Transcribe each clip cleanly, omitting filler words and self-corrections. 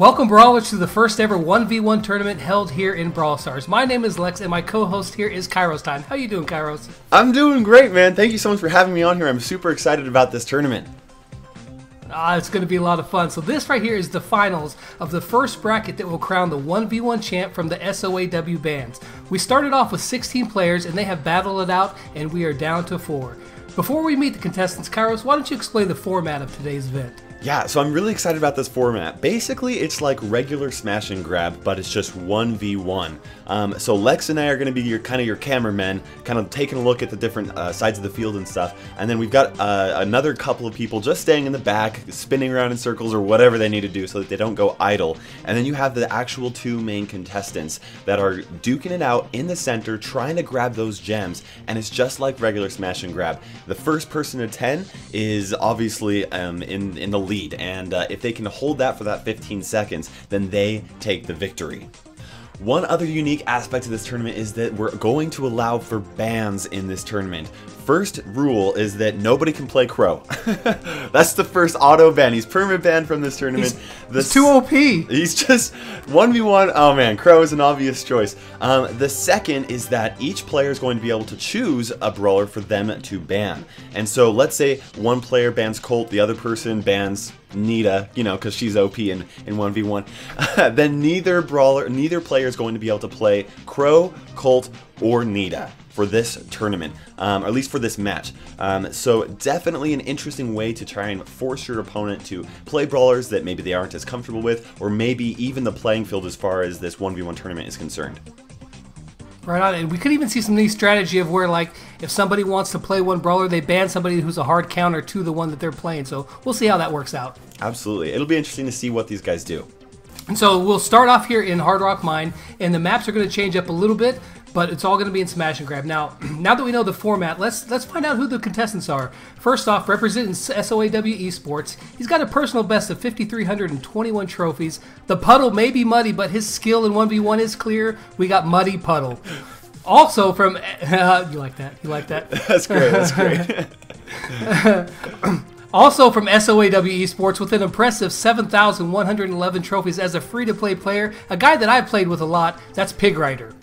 Welcome, Brawlers, to the first ever 1v1 tournament held here in Brawl Stars. My name is Lex, and my co-host here is KairosTime. How you doing, Kairos? I'm doing great, man. Thank you so much for having me on here. I'm super excited about this tournament. It's going to be a lot of fun. So this right here is the finals of the first bracket that will crown the 1v1 champ from the SOAW bands. We started off with 16 players, and they have battled it out, and we are down to 4. Before we meet the contestants, Kairos, why don't you explain the format of today's event? Yeah, so I'm really excited about this format. Basically, it's like regular smash and grab, but it's just 1v1. So Lex and I are going to be your cameramen, kind of taking a look at the different sides of the field and stuff. And then we've got another couple of people just staying in the back, spinning around in circles or whatever they need to do so that they don't go idle. And then you have the actual two main contestants that are duking it out in the center, trying to grab those gems. And it's just like regular smash and grab. The first person to 10 is obviously in the lead, and if they can hold that for that 15 seconds, then they take the victory. One other unique aspect of this tournament is that we're going to allow for bans in this tournament. First rule is that nobody can play Crow. That's the first auto ban. He's permanent banned from this tournament. He's too OP. He's just 1v1. Oh man, Crow is an obvious choice. The second is that each player is going to be able to choose a brawler for them to ban. And so let's say one player bans Colt, the other person bans Nita, you know, because she's OP in 1v1. Then neither player is going to be able to play Crow, Colt, or Nita for this tournament, or at least for this match. So definitely an interesting way to try and force your opponent to play brawlers that maybe they aren't as comfortable with, or maybe even the playing field as far as this 1v1 tournament is concerned. Right on, and we could even see some neat strategy of where, like, if somebody wants to play one brawler, they ban somebody who's a hard counter to the one that they're playing. So we'll see how that works out. Absolutely. It'll be interesting to see what these guys do. And so we'll start off here in Hard Rock Mine, and the maps are going to change up a little bit, but it's all going to be in Smash and Grab. Now that we know the format, let's find out who the contestants are. First off, representing SOAW eSports, he's got a personal best of 5,321 trophies. The Puddle may be muddy, but his skill in 1v1 is clear. We got Muddy Puddle. Also from you like that? You like that? That's great. That's great. Also from SOAW eSports with an impressive 7,111 trophies as a free-to-play player, a guy that I've played with a lot, that's Pig Rider.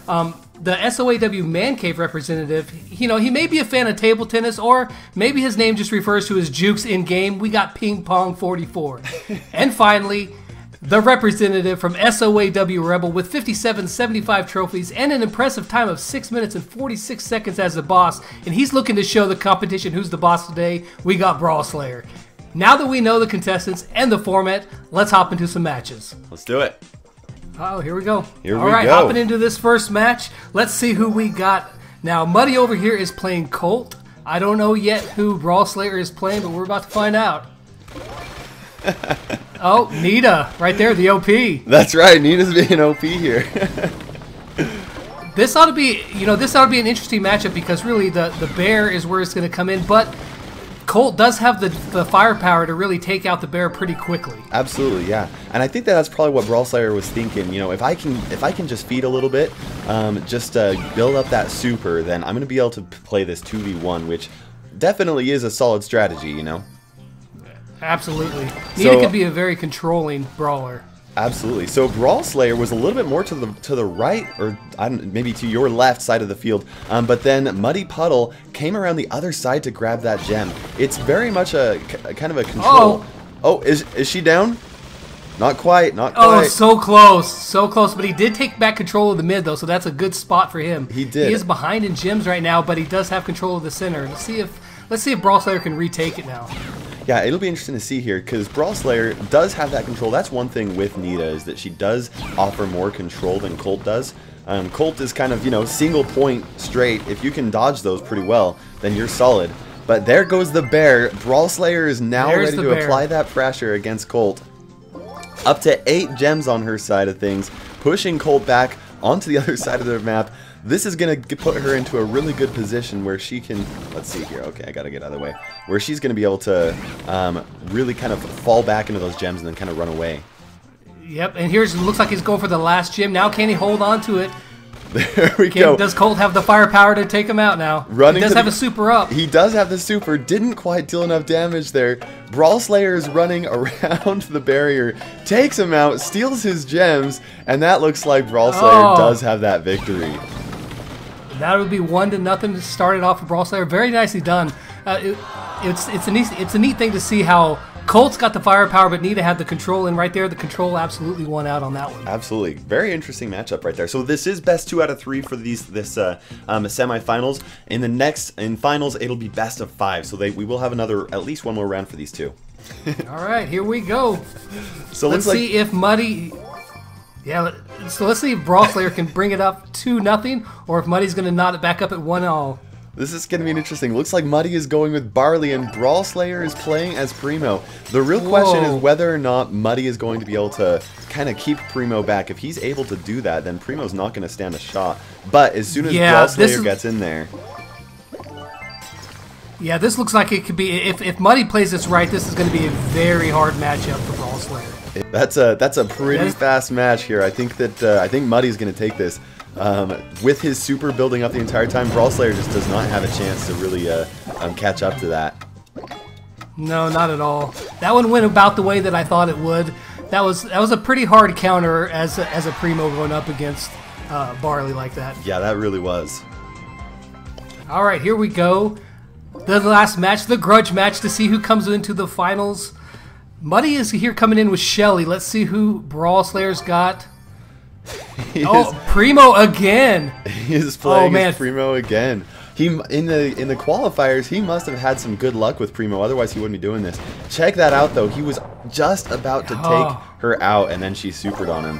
The SOAW Man Cave representative, you know, he may be a fan of table tennis, or maybe his name just refers to his jukes in-game. We got Ping Pong 44. And finally, the representative from SOAW Rebel with 5,775 trophies and an impressive time of 6 minutes and 46 seconds as the boss. And he's looking to show the competition who's the boss today. We got Brawl Slayer. Now that we know the contestants and the format, let's hop into some matches. Let's do it. Oh, here we go. All right, hopping into this first match. Let's see who we got. Now, Muddy over here is playing Colt. I don't know yet who Brawl Slayer is playing, but we're about to find out. Oh, Nita, right there, the OP. That's right, Nita's being OP here. This ought to be, an interesting matchup because really the bear is where it's going to come in, but Colt does have the firepower to really take out the bear pretty quickly. Absolutely, yeah. And I think that's probably what Brawl Slayer was thinking. You know, if I can just feed a little bit, just build up that super, then I'm going to be able to play this 2v1, which definitely is a solid strategy, you know? Absolutely. Nita could be a very controlling brawler. Absolutely. So Brawl Slayer was a little bit more to the right, or maybe to your left side of the field, but then Muddy Puddle came around the other side to grab that gem. It's very much a kind of a control. Oh, is she down? Not quite, not quite. Oh, so close, but he did take back control of the mid, though, so that's a good spot for him. He did. He is behind in gems right now, but he does have control of the center. Let's see if Brawl Slayer can retake it now. Yeah, it'll be interesting to see here, because Brawl Slayer does have that control. That's one thing with Nita, is that she does offer more control than Colt does. Colt is kind of, you know, single point straight. If you can dodge those pretty well, then you're solid. But there goes the bear. Brawl Slayer is now ready to apply that pressure against Colt. Up to 8 gems on her side of things, pushing Colt back onto the other side of the map. This is going to put her into a really good position where she can, let's see here, okay, I got to get out of the way, where she's going to be able to really kind of fall back into those gems and then kind of run away. Yep, and looks like he's going for the last gem. Now can he hold on to it? There we go. Does Colt have the firepower to take him out now? Running he does have a super up. He does have the super. Didn't quite deal enough damage there. Brawl Slayer is running around the barrier, takes him out, steals his gems, and that looks like Brawl Slayer does have that victory. That would be 1-0 to start it off for Brawl Slayer. Very nicely done. It's a neat thing to see how Colt's got the firepower, but Nita had the control, and right there, the control absolutely won out on that one. Absolutely. Very interesting matchup right there. So this is best 2 out of 3 for this semifinals. In finals, it'll be best of 5. So we will have at least one more round for these two. All right, here we go. So let's see if Muddy... Yeah, so let's see if Brawl Slayer can bring it up 2-0, or if Muddy's going to knot it back up at 1-all. This is going to be interesting. Looks like Muddy is going with Barley, and Brawl Slayer is playing as Primo. The real question is whether or not Muddy is going to be able to kind of keep Primo back. If he's able to do that, then Primo's not going to stand a shot. But as soon as Brawl Slayer gets in there... Yeah, this looks like it could be... If Muddy plays this right, this is going to be a very hard matchup for Brawl Slayer. That's a pretty fast match here. I think Muddy's going to take this. With his super building up the entire time, Brawl Slayer just does not have a chance to really catch up to that. No, not at all. That one went about the way that I thought it would. That was a pretty hard counter as a Primo going up against Barley like that. Yeah, that really was. All right, here we go. The last match, the grudge match, to see who comes into the finals. Muddy is here coming in with Shelly. Let's see who Brawl Slayer's got. Primo again. He is playing as Primo again. In the qualifiers, he must have had some good luck with Primo. Otherwise, he wouldn't be doing this. Check that out, though. He was just about to take her out, and then she supered on him.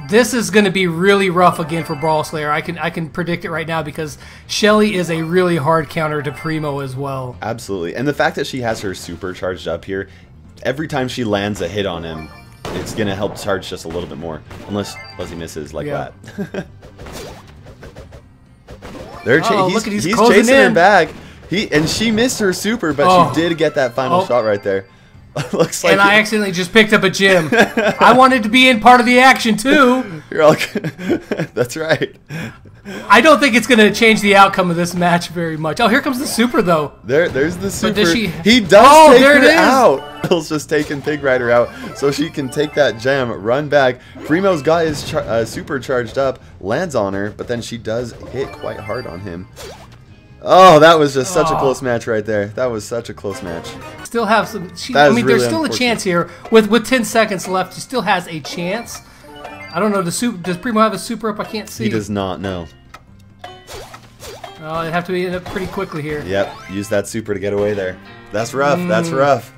This is going to be really rough again for Brawl Slayer. I can predict it right now because Shelly is a really hard counter to Primo as well. Absolutely, and the fact that she has her super charged up here, every time she lands a hit on him, it's going to help charge just a little bit more, unless he misses like that. He's chasing her back. And she missed her super, but she did get that final shot right there. Looks like I accidentally just picked up a gem. I wanted to be in part of the action too. You're all That's right. I don't think it's going to change the outcome of this match very much. Oh, here comes the super though. There's the super. But does he does take her out. Bill's just taking Pig Rider out so she can take that gem, run back. Primo's got his super charged up, lands on her, but then she does hit quite hard on him. Oh, that was just such a close match right there. That was such a close match. Still have some... there's still a chance here. With 10 seconds left, he still has a chance. I don't know. Does Primo have a super up? I can't see. He does not, no. Oh, it'd have to be up pretty quickly here. Yep, use that super to get away there. That's rough. That's rough.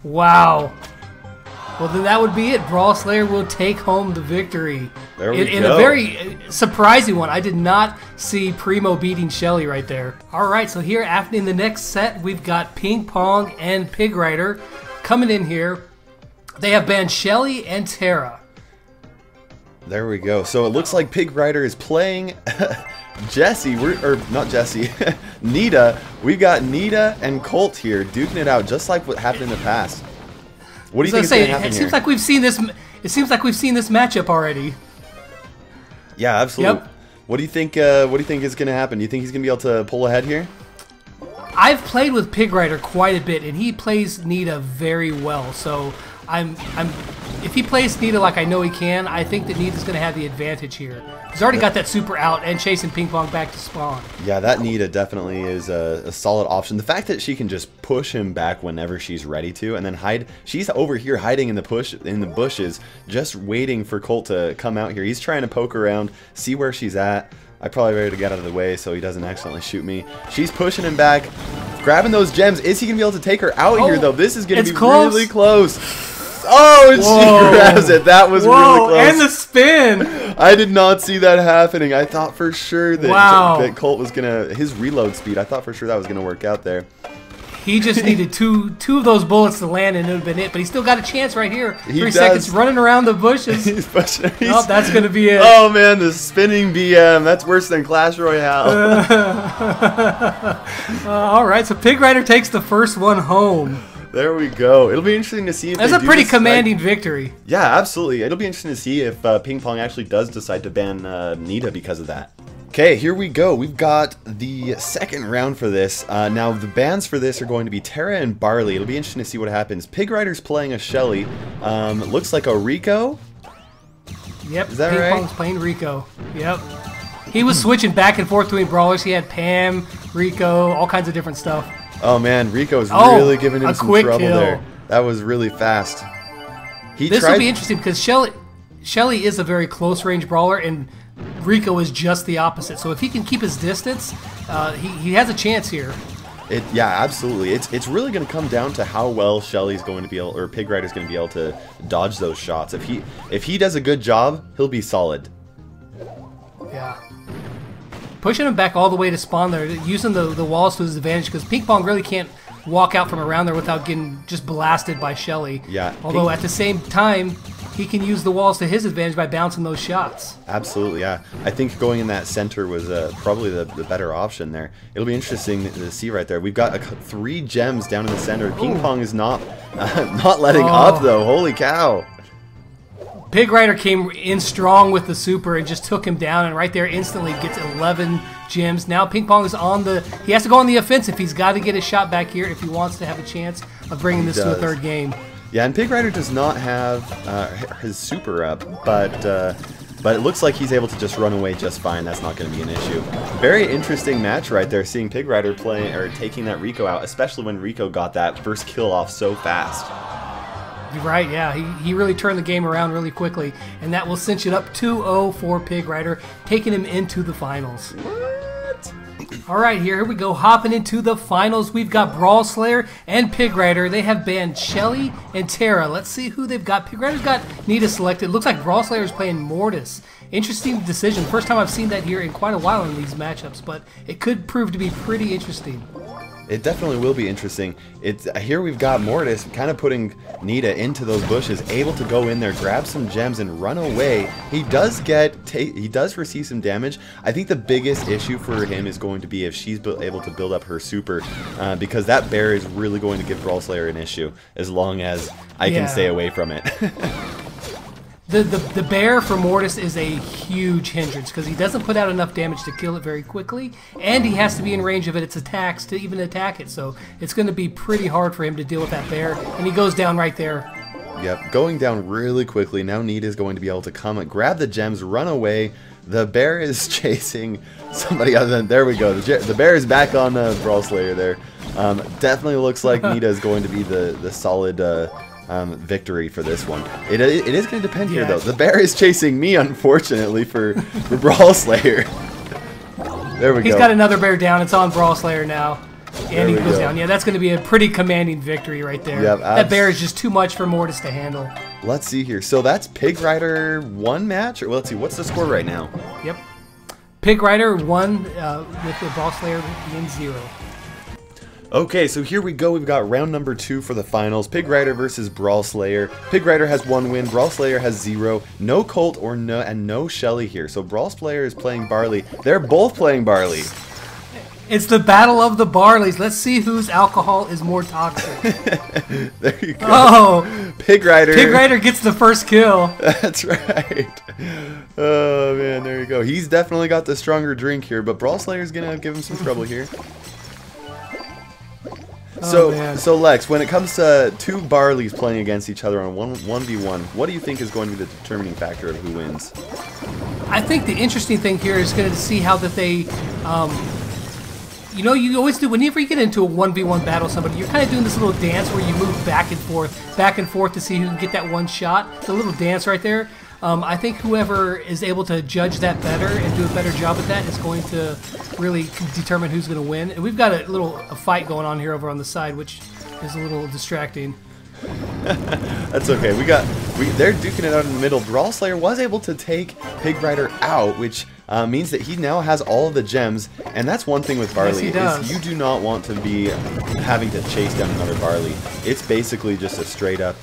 Wow. Well, then that would be it. Brawl Slayer will take home the victory. There we go. In a very surprising one. I did not see Primo beating Shelly right there. All right, so here in the next set, we've got Ping Pong and Pig Rider coming in here. They have banned Shelly and Tara. There we go. So it looks like Pig Rider is playing Jesse, not Jesse, Nita. We've got Nita and Colt here duking it out, just like what happened in the past. What do you think is going to happen here? It seems like we've seen this. It seems like we've seen this matchup already. Yeah, absolutely. Yep. What do you think? What do you think is going to happen? Do you think he's going to be able to pull ahead here? I've played with Pig Rider quite a bit, and he plays Nita very well. So if he plays Nita like I know he can, I think that Nita's going to have the advantage here. He's already got that super out and chasing Ping Pong back to spawn. Yeah, that Nita definitely is a solid option. The fact that she can just push him back whenever she's ready to, and then hide. She's over here hiding in the bushes, just waiting for Colt to come out here. He's trying to poke around, see where she's at. I probably better to get out of the way so he doesn't accidentally shoot me. She's pushing him back, grabbing those gems. Is he going to be able to take her out here, though? This is going to be really close. Oh, and she grabs it. That was really close. And the spin. I did not see that happening. I thought for sure that Colt was going to... His reload speed, I thought for sure that was going to work out there. He just needed two of those bullets to land, and it would have been it. But he's still got a chance right here. 3 seconds running around the bushes. He's pushing. Oh, that's going to be it. Oh, man, the spinning BM. That's worse than Clash Royale. All right, so Pig Rider takes the first one home. There we go. It'll be interesting to see if that's a pretty commanding victory. Yeah, absolutely. It'll be interesting to see if Ping Pong actually does decide to ban Nita because of that. Okay, here we go. We've got the second round for this. Now, the bans for this are going to be Terra and Barley. It'll be interesting to see what happens. Pig Rider's playing a Shelly. Looks like a Rico. Yep, is that Ping right? Pong's playing Rico. Yep. He was switching back and forth between brawlers. He had Pam, Rico, all kinds of different stuff. Oh man, Rico's really giving him some trouble kill. there. That was really fast. This will be interesting because Shelly is a very close range brawler and Rico is just the opposite. So if he can keep his distance, he has a chance here. Yeah, absolutely. It's really going to come down to how well Shelly's going to be able, or Pig Rider's going to be able to dodge those shots. If he does a good job, he'll be solid. Yeah. Pushing him back all the way to spawn there, using the walls to his advantage, because Ping Pong really can't walk out from around there without getting just blasted by Shelly. Yeah. Although at the same time, he can use the walls to his advantage by bouncing those shots. Absolutely, yeah. I think going in that center was probably the better option there. It'll be interesting to see right there. We've got 3 gems down in the center. Ping Pong is not letting up, though. Holy cow. Pig Rider came in strong with the super and just took him down, and right there instantly gets 11 gems. Now Ping Pong is he has to go on the offensive. He's got to get a shot back here if he wants to have a chance of bringing this to a third game. Yeah, and Pig Rider does not have his super up, but it looks like he's able to just run away just fine. That's not going to be an issue. Very interesting match right there, seeing Pig Rider taking that Rico out, especially when Rico got that first kill off so fast. You're right, yeah. He really turned the game around really quickly, and that will cinch it up 2-0 for Pig Rider, taking him into the finals. What? All right, here we go. Hopping into the finals, we've got Brawl Slayer and Pig Rider. They have banned Shelly and Terra. Let's see who they've got. Pig Rider's got Nita selected. Looks like Brawl Slayer is playing Mortis. Interesting decision. First time I've seen that here in quite a while in these matchups, but it could prove to be pretty interesting. It definitely will be interesting. Here we've got Mortis kind of putting Nita into those bushes, able to go in there, grab some gems, and run away. He does receive some damage. I think the biggest issue for him is going to be if she's able to build up her super, because that bear is really going to give Brawl Slayer an issue as long as I can stay away from it. The bear for Mortis is a huge hindrance because he doesn't put out enough damage to kill it very quickly, and he has to be in range of its attacks to even attack it, so it's going to be pretty hard for him to deal with that bear, and he goes down right there. Yep, going down really quickly. Now Nita is going to be able to come and grab the gems, run away. The bear is chasing somebody other than... There we go. The bear is back on Brawl Slayer there. Definitely looks like Nita is going to be the solid... victory for this one. It is going to depend here, though. The bear is chasing me, unfortunately, for Brawl Slayer. There we go. He's got another bear down. It's on Brawl Slayer now. And he goes down. Yeah, that's going to be a pretty commanding victory right there. Yep, that bear is just too much for Mortis to handle. Let's see here. So that's Pig Rider 1 match? Or, well, let's see. What's the score right now? Yep. Pig Rider 1 with the Brawl Slayer being 0. Okay, so here we go. We've got round number 2 for the finals. Pig Rider versus Brawl Slayer. Pig Rider has 1 win. Brawl Slayer has 0. No Colt and no Shelly here. So Brawl Slayer is playing Barley. They're both playing Barley. It's the battle of the Barleys. Let's see whose alcohol is more toxic. There you go. Oh, Pig Rider. Pig Rider gets the first kill. That's right. Oh man, there you go. He's definitely got the stronger drink here, but Brawl Slayer's gonna give him some trouble here. So Lex, when it comes to 2 Barleys playing against each other on 1v1, what do you think is going to be the determining factor of who wins? I think the interesting thing here is going to see how that they, you know, you always do, whenever you get into a 1v1 battle with somebody, you're kind of doing this little dance where you move back and forth to see who can get that one shot. The little dance right there. I think whoever is able to judge that better and do a better job at that is going to really determine who's going to win. And we've got a fight going on here over on the side, which is a little distracting. That's okay. They're duking it out in the middle. Brawl Slayer was able to take Pig Rider out, which means that he now has all of the gems. And that's one thing with Barley, is you do not want to be having to chase down another Barley. It's basically just a straight up...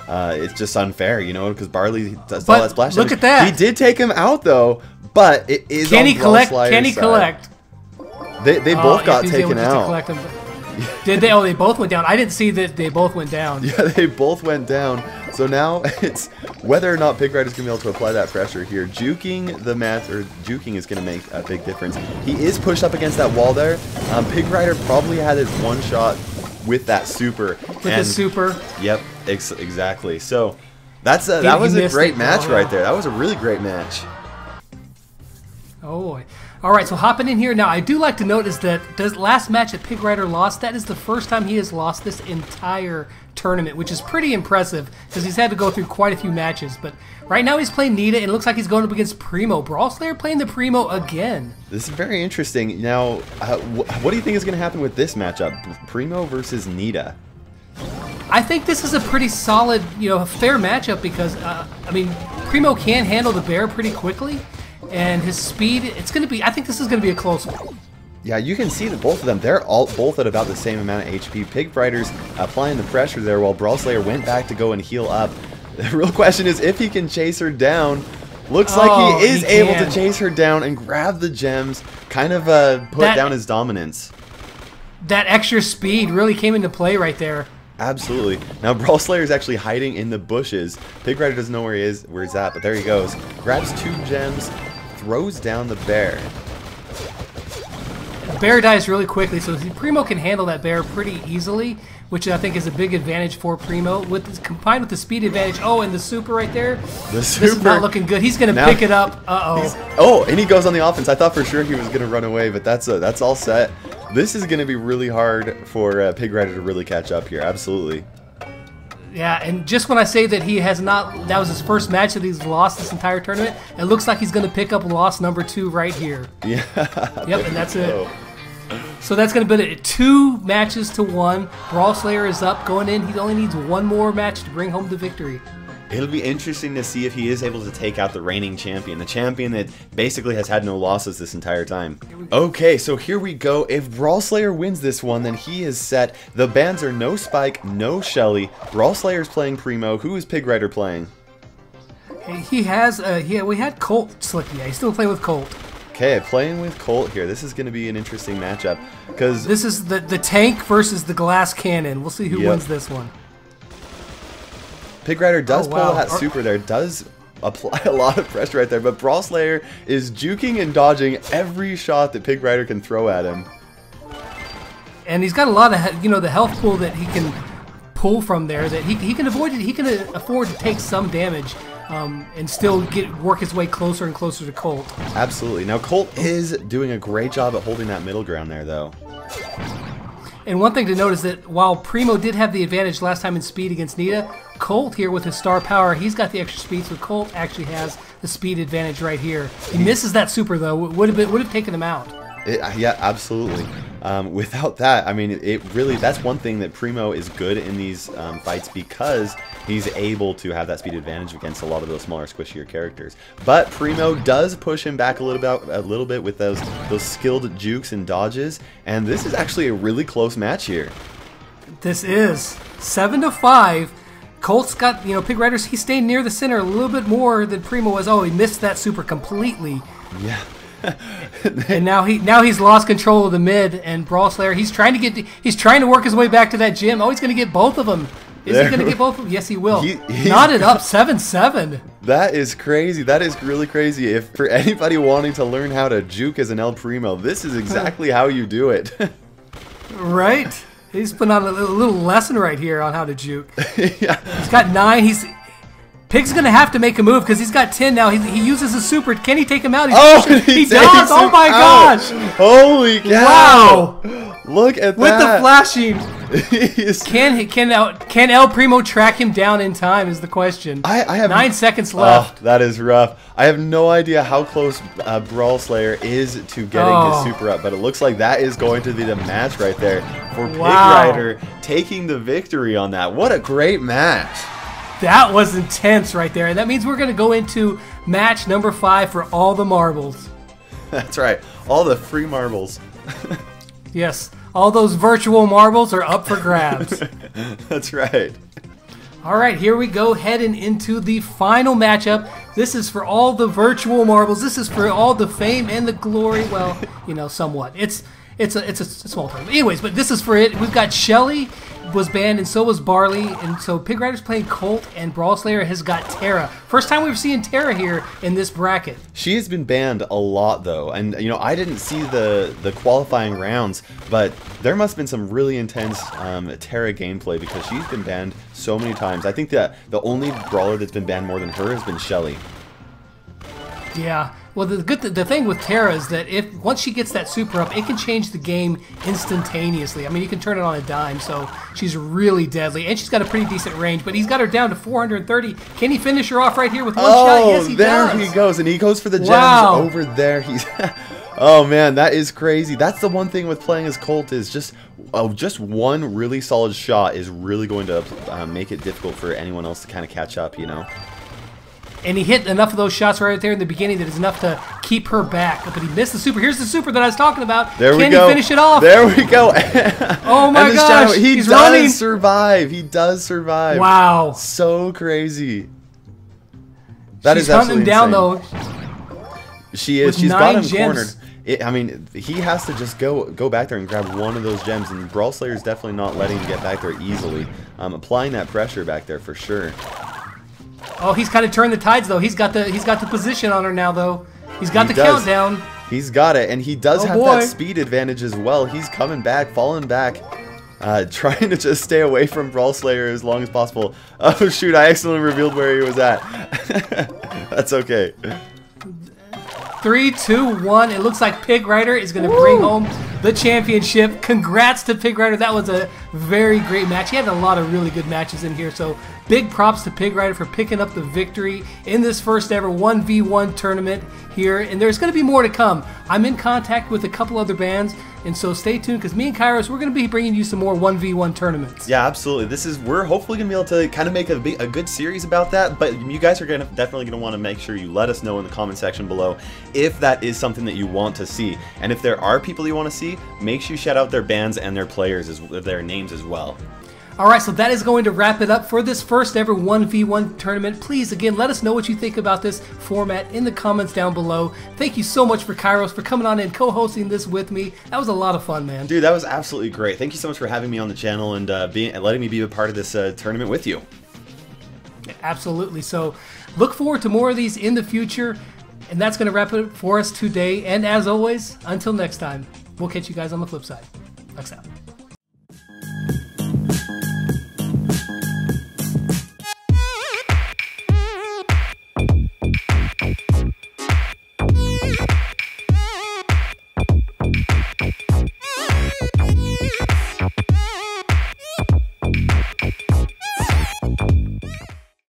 it's just unfair, you know, because Barley does all that splash damage. Look at that. He did take him out, though, but it is Can on he Brawl collect? Slayer's Can he side. collect? They both got taken out. Did they? Oh, they both went down. I didn't see that they both went down. Yeah, they both went down. So now it's whether or not Pig Rider's going to be able to apply that pressure here. Juking the match, or juking is going to make a big difference. He is pushed up against that wall there. Pig Rider probably had his one shot with that super. With the super. Yep, exactly. So that was a great match right there. That was a really great match. Oh boy. All right, so hopping in here now, I do like to note is that the last match that Pig Rider lost, that is the first time he has lost this entire tournament, which is pretty impressive because he's had to go through quite a few matches. But right now he's playing Nita, and it looks like he's going up against Primo. Brawl Slayer playing the Primo again. This is very interesting. Now, what do you think is going to happen with this matchup, Primo versus Nita? I think this is a pretty solid, fair matchup because, I mean, Primo can handle the bear pretty quickly. And his speed, I think this is going to be a close one. Yeah, you can see that both of them, they're both at about the same amount of HP. Pig Rider's applying the pressure there while Brawl Slayer went back to go and heal up. The real question is if he can chase her down. Looks like he is able to chase her down and grab the gems, kind of put down his dominance. That extra speed really came into play right there. Absolutely. Now Brawl Slayer is actually hiding in the bushes. Pig Rider doesn't know where he's at, but there he goes. Grabs 2 gems, throws down the bear. The bear dies really quickly, so Primo can handle that bear pretty easily, which I think is a big advantage for Primo. Combined with the speed advantage, and the super right there. This is not looking good. He's going to pick it up. Oh, and he goes on the offense. I thought for sure he was going to run away, but that's all set. This is going to be really hard for Pig Rider to really catch up here. Absolutely. Yeah, and just when I say that he has not, that was his first match that he's lost this entire tournament, it looks like he's going to pick up loss number 2 right here. Yeah. Yep, and that's it. So that's going to be 2 matches to 1. Brawl Slayer is up, going in. He only needs 1 more match to bring home the victory. It'll be interesting to see if he is able to take out the reigning champion, the champion that basically has had no losses this entire time. Okay, so here we go. If Brawl Slayer wins this one, then he is set. The bans are no Spike, no Shelly. Brawl Slayer's playing Primo. Who is Pig Rider playing? He has, we had Colt Slicky. Yeah, he's still playing with Colt. Okay, playing with Colt here. This is going to be an interesting matchup because this is the tank versus the glass cannon. We'll see who wins this one. Pig Rider does pull that super there, does apply a lot of pressure right there, but Brawl Slayer is juking and dodging every shot that Pig Rider can throw at him. And he's got a lot of, the health pool that he can pull from there that he can avoid it. He can afford to take some damage and still work his way closer and closer to Colt. Absolutely. Now Colt is doing a great job at holding that middle ground there, though. And one thing to note is that while Primo did have the advantage last time in speed against Nita, Colt here with his star power, he's got the extra speed, so Colt actually has the speed advantage right here. He misses that super though, would have taken him out. Yeah, absolutely. Without that, I mean, that's one thing that Primo is good in these fights because he's able to have that speed advantage against a lot of those smaller, squishier characters. But Primo does push him back a little bit with those skilled jukes and dodges, and this is actually a really close match here. This is 7-5. Colt's got, Pig Rider's, he's staying near the center a little bit more than Primo was. Oh, he missed that super completely. Yeah. And now he's lost control of the mid, and Brawl Slayer, he's trying to work his way back to that gym. Oh, he's going to get both of them. Is he going to get both of them? Yes, he will. Knotted up 7-7. That is crazy. That is really crazy. If for anybody wanting to learn how to juke as an El Primo, this is exactly how you do it. Right? He's putting on a little lesson right here on how to juke. Yeah. He's got 9. Pig's going to have to make a move because he's got 10 now. He uses a super. Can he take him out? He does! Oh my gosh! Holy cow! Wow! Look at that. With the flashing. Can El Primo track him down in time is the question. I have 9 seconds left. Oh, that is rough. I have no idea how close Brawl Slayer is to getting his super up, but it looks like that is going to be the match right there for Pig Rider taking the victory on that. What a great match. That was intense right there. And that means we're going to go into match number 5 for all the marbles. That's right. All the free marbles. Yes. All those virtual marbles are up for grabs. That's right. All right, here we go, heading into the final matchup. This is for all the virtual marbles. This is for all the fame and the glory. Well, somewhat. It's It's a small tournament. Anyways, but this is for it. We've got Shelly was banned, and so was Barley, and so Pig Rider's playing Colt, and Brawl Slayer has got Tara. First time we've seen Tara here in this bracket. She has been banned a lot though, and you know, I didn't see the qualifying rounds, but there must have been some really intense Tara gameplay because she's been banned so many times. I think that the only brawler that's been banned more than her has been Shelly. Yeah. Well, the thing with Tara is that once she gets that super up, it can change the game instantaneously. I mean, you can turn it on a dime, so she's really deadly. And she's got a pretty decent range, but he's got her down to 430. Can he finish her off right here with one shot? Yes, he does. There he goes, and he goes for the gems over there. He's... Oh, man, that is crazy. That's the one thing with playing as Colt is just one really solid shot is really going to make it difficult for anyone else to kind of catch up, you know? And he hit enough of those shots right there in the beginning that is enough to keep her back. But he missed the super. Here's the super that I was talking about. There we go. Can he finish it off? There we go. Oh my gosh. He does survive. He does survive. Wow. So crazy. That She's is absolutely hunting him down, though. She is. She's got him cornered. I mean, he has to just go back there and grab one of those gems. And Brawl Slayer is definitely not letting him get back there easily. Applying that pressure back there for sure. Oh, he's kind of turned the tides though. He's got the position on her now though. He's got the countdown. He's got it, and he does have that speed advantage as well. He's coming back, falling back, trying to just stay away from Brawl Slayer as long as possible. Oh shoot! I accidentally revealed where he was at. That's okay. 3, 2, 1. It looks like Pig Rider is going to bring home the championship. Congrats to Pig Rider. That was a very great match. He had a lot of really good matches in here, so big props to Pig Rider for picking up the victory in this first ever 1v1 tournament here, and there's going to be more to come. I'm in contact with a couple other bands, and so stay tuned because me and Kairos, we're going to be bringing you some more 1v1 tournaments. Yeah, absolutely. We're hopefully going to be able to kind of make a good series about that, but you guys are definitely going to want to make sure you let us know in the comment section below if that is something that you want to see. And if there are people you want to see, make sure you shout out their bands and their players, their names as well. Alright, so that is going to wrap it up for this first ever 1v1 tournament. Please, again, let us know what you think about this format in the comments down below. Thank you so much for Kairos for coming on and co-hosting this with me. That was a lot of fun, man. Dude, that was absolutely great. Thank you so much for having me on the channel and letting me be a part of this tournament with you. Absolutely. So look forward to more of these in the future. And that's going to wrap it up for us today. And as always, until next time, we'll catch you guys on the flip side. Thanks out.